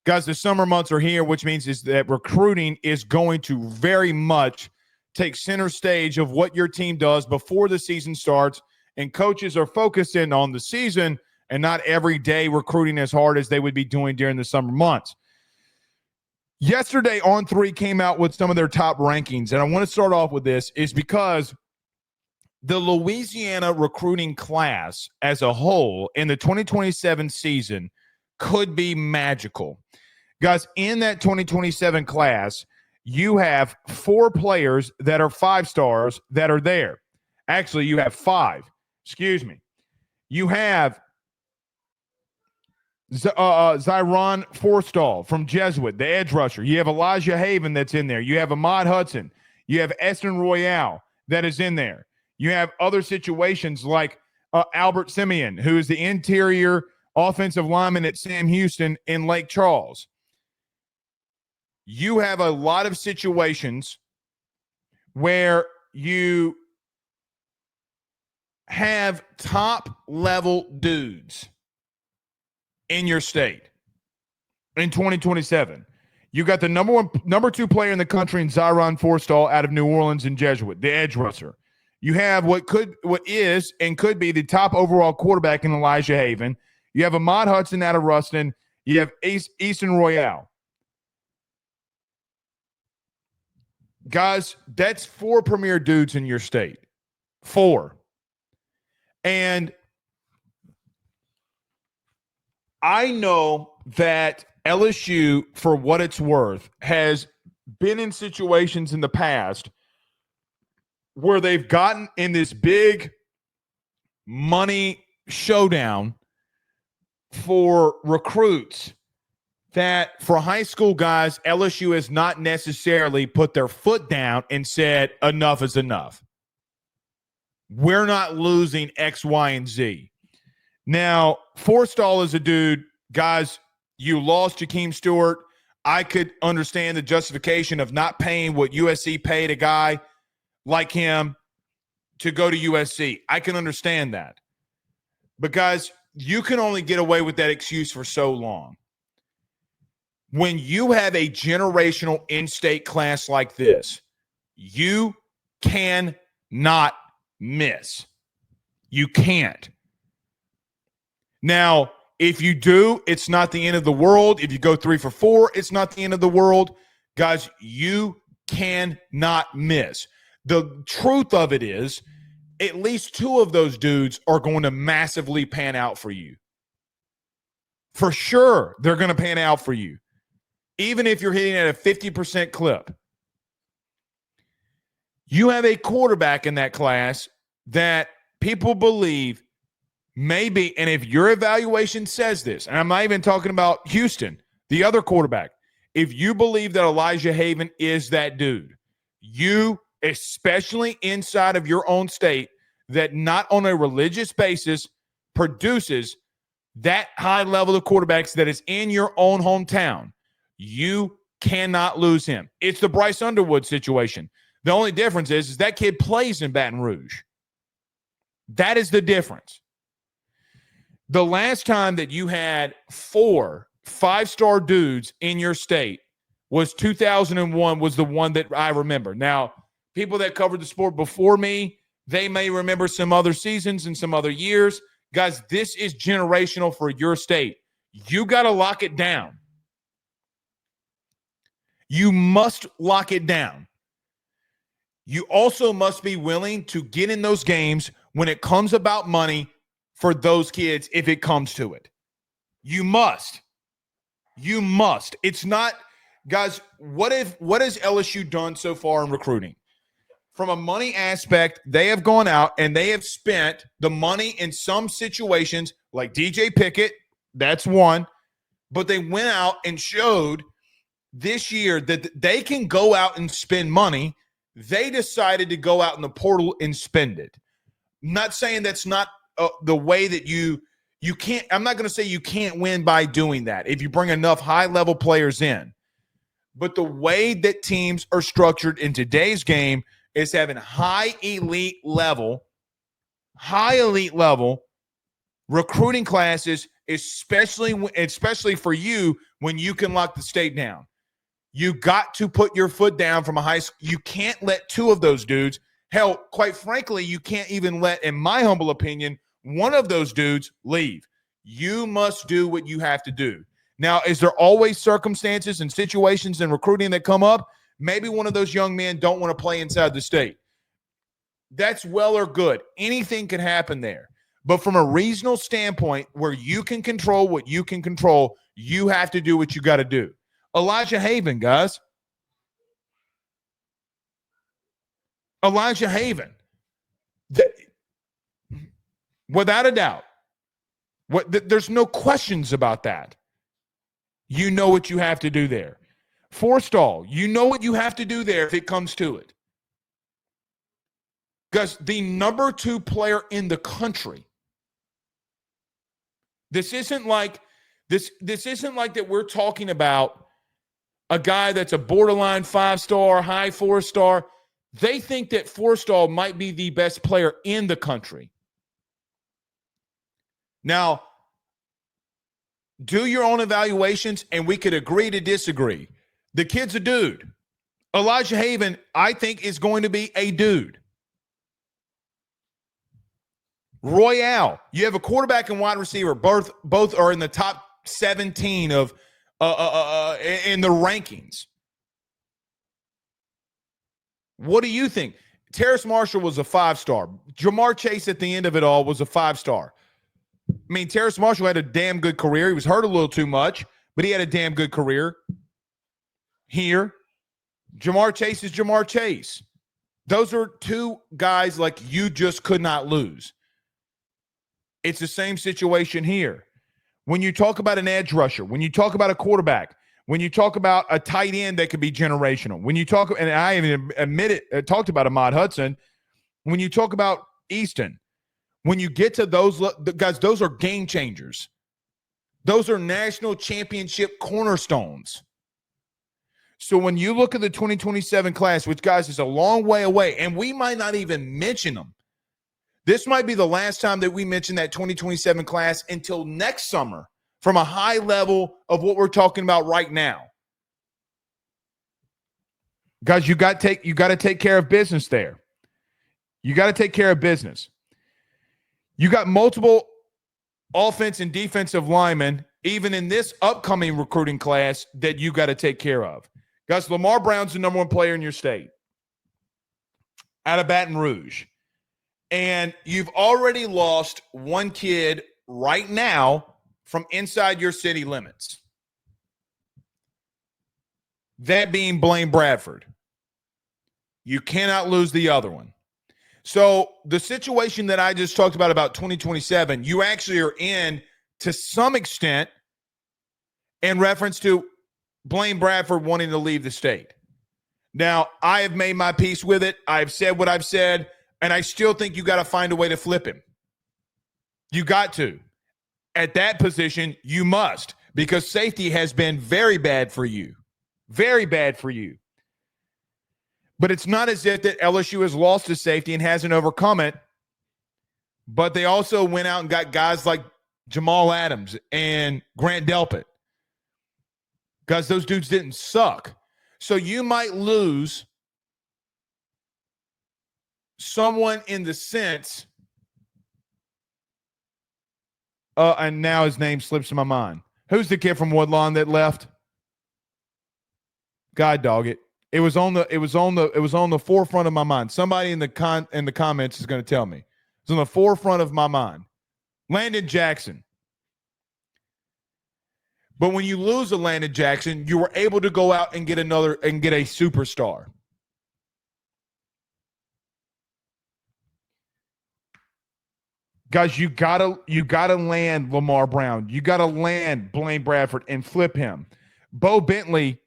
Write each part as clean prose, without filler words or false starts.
Guys, the summer months are here, which means is that recruiting is going to very much take center stage of what your team does before the season starts, and coaches are focusing on the season and not every day recruiting as hard as they would be doing during the summer months. Yesterday, On3 came out with some of their top rankings, and I want to start off with this is because the Louisiana recruiting class as a whole in the 2027 season could be magical. Guys, in that 2027 class, you have 4 players that are 5 stars that are there. Actually, you have 5. Excuse me. You have Zyron Forstall from Jesuit, the edge rusher. You have Elijah Haven that's in there. You have Ahmad Hudson. You have Eston Royale that is in there. You have other situations like Albert Simeon, who is the interior offensive lineman at Sam Houston in Lake Charles. You have a lot of situations where you have top-level dudes in your state in 2027. You got the number 2 player in the country in Zyron Forstall out of New Orleans and Jesuit, the edge rusher. You have what is and could be the top overall quarterback in Elijah Haven. You have Ahmad Hudson out of Ruston. You have Easton Royale. Guys, that's 4 premier dudes in your state. 4. And I know that LSU, for what it's worth, has been in situations in the past where they've gotten in this big money showdown for recruits that for high school guys, LSU has not necessarily put their foot down and said, enough is enough. We're not losing X, Y, and Z. Now, Forstall is a dude, guys, you lost Jakeem Stewart. I could understand the justification of not paying what USC paid a guy like him to go to USC. I can understand that. But, guys, you can only get away with that excuse for so long. When you have a generational in-state class like this, you cannot miss. You can't. Now, if you do, it's not the end of the world. If you go 3 for 4, it's not the end of the world. Guys, you cannot miss. The truth of it is, at least 2 of those dudes are going to massively pan out for you. For sure, they're going to pan out for you. Even if you're hitting at a 50% clip. You have a quarterback in that class that people believe maybe, and if your evaluation says this, and I'm not even talking about Houston, the other quarterback, if you believe that Elijah Haven is that dude, you, especially inside of your own state, that not on a religious basis produces that high level of quarterbacks that is in your own hometown, you cannot lose him. It's the Bryce Underwood situation. The only difference is that kid plays in Baton Rouge. That is the difference. The last time that you had 4 5-star dudes in your state was 2001 was the one that I remember. Now, people that covered the sport before me, they may remember some other seasons and some other years. Guys, this is generational for your state. You got to lock it down. You must lock it down. You also must be willing to get in those games when it comes about money for those kids if it comes to it. You must. You must. It's not, guys, what has LSU done so far in recruiting? From a money aspect, they have gone out and they have spent the money in some situations like DJ Pickett, that's one, but they went out and showed this year that they can go out and spend money. They decided to go out in the portal and spend it. I'm not saying that's not the way that you can't. I'm not going to say you can't win by doing that if you bring enough high-level players in. But the way that teams are structured in today's game is having high elite level recruiting classes, especially for you when you can lock the state down. You got to put your foot down from a high school. You can't let two of those dudes, hell, quite frankly, you can't even let, in my humble opinion, one of those dudes leave. You must do what you have to do. Now, is there always circumstances and situations in recruiting that come up? Maybe one of those young men don't want to play inside the state. That's well or good. Anything can happen there. But from a regional standpoint, where you can control what you can control, you have to do what you got to do. Elijah Haven, guys. Elijah Haven. Without a doubt. There's no questions about that. You know what you have to do there. Forstall, you know what you have to do there if it comes to it. Because the number 2 player in the country, this isn't like that we're talking about a guy that's a borderline 5-star, high 4-star. They think that Forstall might be the best player in the country. Now, do your own evaluations, and we could agree to disagree. The kid's a dude. Elijah Haven, I think, is going to be a dude. Royale, you have a quarterback and wide receiver. Both are in the top 17 of in the rankings. What do you think? Terrace Marshall was a 5-star. Jamar Chase at the end of it all was a 5-star. I mean, Terrace Marshall had a damn good career. He was hurt a little too much, but he had a damn good career. Here, Jamar Chase is Jamar Chase. Those are two guys like you just could not lose. It's the same situation here. When you talk about an edge rusher, when you talk about a quarterback, when you talk about a tight end that could be generational, when you talk, and I even talked about Ahmad Hudson, when you talk about Easton, when you get to those guys, those are game changers. Those are national championship cornerstones. So when you look at the 2027 class, which, guys, is a long way away, and we might not even mention them. This might be the last time that we mention that 2027 class until next summer from a high level of what we're talking about right now. Guys, you got to take care of business there. You got to take care of business. You got multiple offense and defensive linemen, even in this upcoming recruiting class, that you got to take care of. Guys, Lamar Brown's the number 1 player in your state out of Baton Rouge. And you've already lost one kid right now from inside your city limits. That being Blaine Bradford. You cannot lose the other one. So the situation that I just talked about 2027, you actually are in to some extent in reference to Blaine Bradford wanting to leave the state. Now, I have made my peace with it. I've said what I've said, and I still think you got to find a way to flip him. You got to. At that position, you must, because safety has been very bad for you. Very bad for you. But it's not as if that LSU has lost his safety and hasn't overcome it. But they also went out and got guys like Jamal Adams and Grant Delpit. Guys, those dudes didn't suck. So you might lose someone in the sense, and now his name slips in my mind. Who's the kid from Woodlawn that left? God dog it. It was on the forefront of my mind. Somebody in the comments is going to tell me. It's on the forefront of my mind. Landon Jackson. But when you lose a Landon Jackson, you were able to go out and get a superstar. Guys, you gotta land Lamar Brown. You gotta land Blaine Bradford and flip him. Bo Bentley,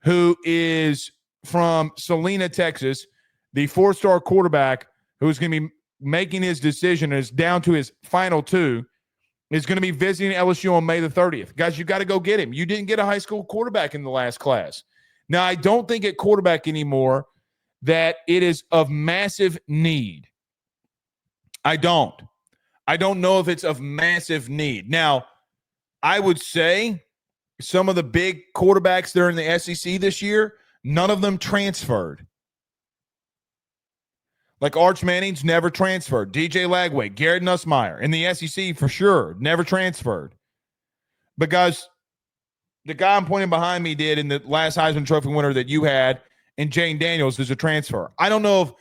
who is from Salina, Texas, the 4-star quarterback who's going to be making his decision, is down to his final 2, is going to be visiting LSU on May the 30th. Guys, you got to go get him. You didn't get a high school quarterback in the last class. Now, I don't think at quarterback anymore that it is of massive need. I don't know if it's of massive need. Now, I would say some of the big quarterbacks that are in the SEC this year, none of them transferred. Like Arch Manning's never transferred. DJ Lagway, Garrett Nussmeier in the SEC for sure, never transferred. Because the guy I'm pointing behind me did in the last Heisman Trophy winner that you had, and Jane Daniels is a transfer. I don't know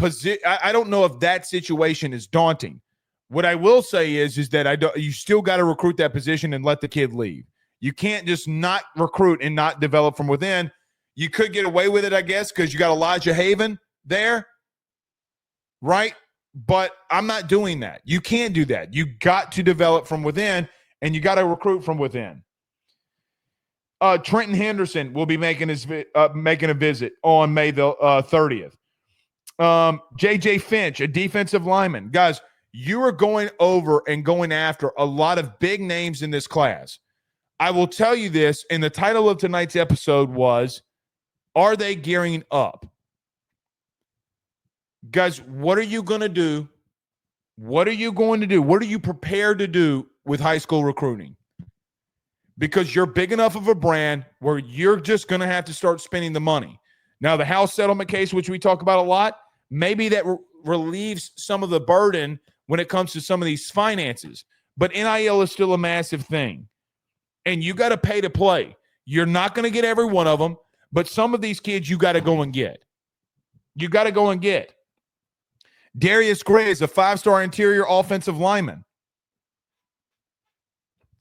if that situation is daunting. What I will say is that you still got to recruit that position and let the kid leave. You can't just not recruit and not develop from within. You could get away with it, I guess, because you got Elijah Haven there, right? But I'm not doing that. You can't do that. You got to develop from within, and you got to recruit from within. Trenton Henderson will be making a visit on May the 30th. J.J. Finch, a defensive lineman. Guys, you are going over and going after a lot of big names in this class. I will tell you this, and the title of tonight's episode was, Are They Gearing Up? Guys, what are you going to do? What are you going to do? What are you prepared to do with high school recruiting? Because you're big enough of a brand where you're just going to have to start spending the money. Now, the house settlement case, which we talk about a lot, maybe that relieves some of the burden when it comes to some of these finances. But NIL is still a massive thing. And you got to pay to play. You're not going to get every one of them, but some of these kids you got to go and get. You got to go and get. Darius Gray is a 5-star interior offensive lineman.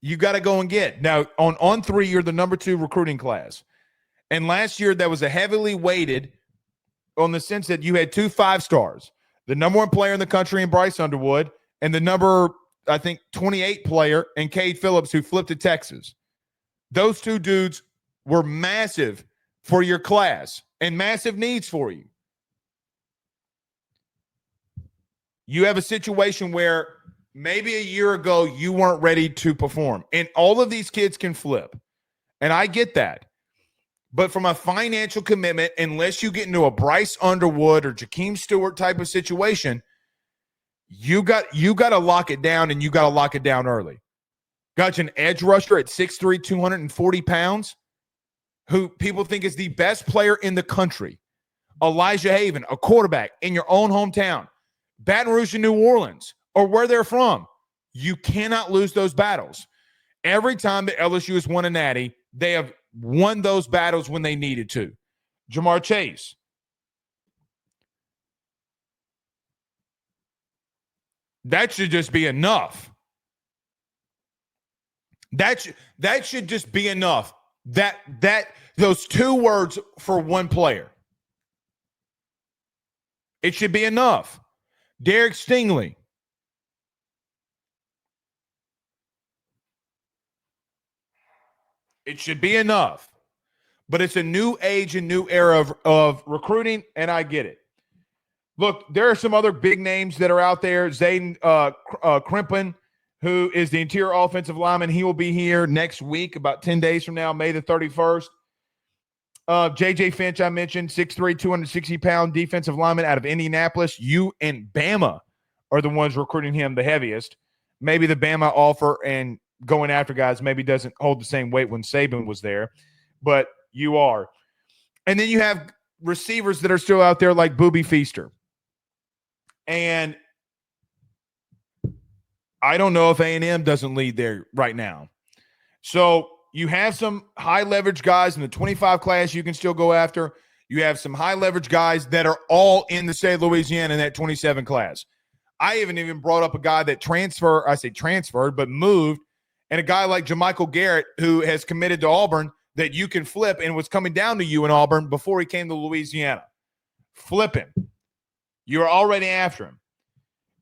You got to go and get. Now, on 3, you're the number 2 recruiting class. And last year, that was a heavily weighted on the sense that you had 2 5-stars. The number 1 player in the country in Bryce Underwood and the number, I think, 28 player in Cade Phillips who flipped to Texas. Those 2 dudes were massive for your class and massive needs for you. You have a situation where maybe a year ago you weren't ready to perform. And all of these kids can flip. And I get that. But from a financial commitment, unless you get into a Bryce Underwood or Jakeem Stewart type of situation, you got to lock it down, and you got to lock it down early. Got an edge rusher at 6'3", 240 pounds, who people think is the best player in the country. Elijah Haven, a quarterback in your own hometown, Baton Rouge and New Orleans, or where they're from. You cannot lose those battles. Every time that LSU has won a natty, they have won those battles when they needed to. Jamar Chase. That should just be enough. That should just be enough. Those 2 words for one player. It should be enough. Derek Stingley. It should be enough. But it's a new age and new era of recruiting, and I get it. Look, there are some other big names that are out there. Zayden Crimpin, who is the interior offensive lineman. He will be here next week, about 10 days from now, May the 31st. J.J. Finch, I mentioned, 6'3", 260-pound defensive lineman out of Indianapolis. You and Bama are the ones recruiting him the heaviest. Maybe the Bama offer and going after guys maybe doesn't hold the same weight when Saban was there, but you are. And then you have receivers that are still out there like Booby Feaster. And I don't know if A&M doesn't lead there right now. So you have some high leverage guys in the 25 class you can still go after. You have some high leverage guys that are all in the state of Louisiana in that 27 class. I haven't even brought up a guy that transferred, but moved, and a guy like Jermichael Garrett who has committed to Auburn that you can flip and was coming down to you in Auburn before he came to Louisiana. Flip him. You're already after him.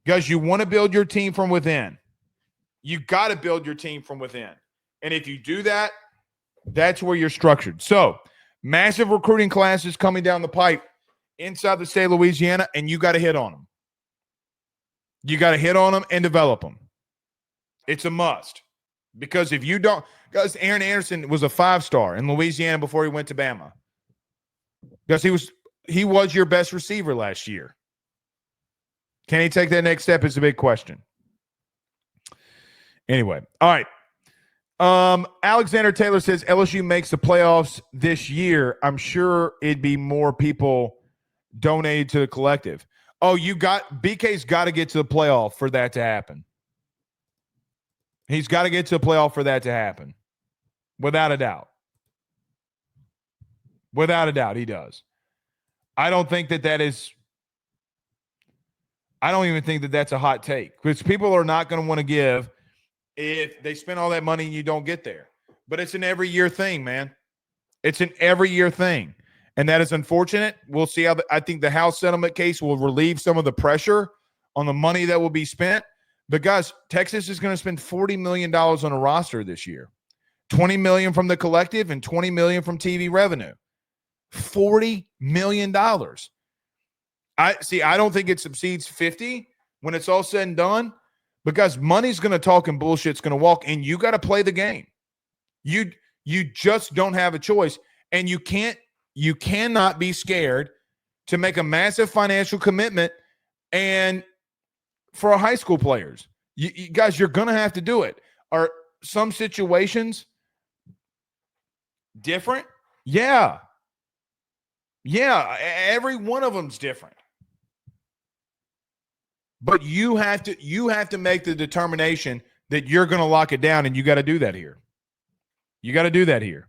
Because you want to build your team from within. You got to build your team from within. And if you do that, that's where you're structured. So, massive recruiting classes coming down the pipe inside the state of Louisiana, and you got to hit on them. You got to hit on them and develop them. It's a must. Because if you don't, because Aaron Anderson was a 5-star in Louisiana before he went to Bama. Because he was your best receiver last year. Can he take that next step is a big question. Anyway, all right. Alexander Taylor says LSU makes the playoffs this year. I'm sure it'd be more people donated to the collective. Oh, BK's got to get to the playoff for that to happen. He's got to get to the playoff for that to happen. Without a doubt. Without a doubt, he does. I don't even think that that's a hot take, because people are not going to want to give if they spend all that money and you don't get there. But it's an every year thing, man. It's an every year thing. And that is unfortunate. We'll see how I think the House settlement case will relieve some of the pressure on the money that will be spent. But guys, Texas is going to spend $40 million on a roster this year. $20 million from the collective and $20 million from TV revenue. $40 million. I don't think it exceeds 50 when it's all said and done, because money's going to talk and bullshit's going to walk, and you got to play the game. You just don't have a choice, and you cannot be scared to make a massive financial commitment and for our high school players. You guys, you're going to have to do it. Are some situations different? Yeah. Yeah, every one of them's different. But you have to make the determination that you're going to lock it down, and you got to do that here. You got to do that here.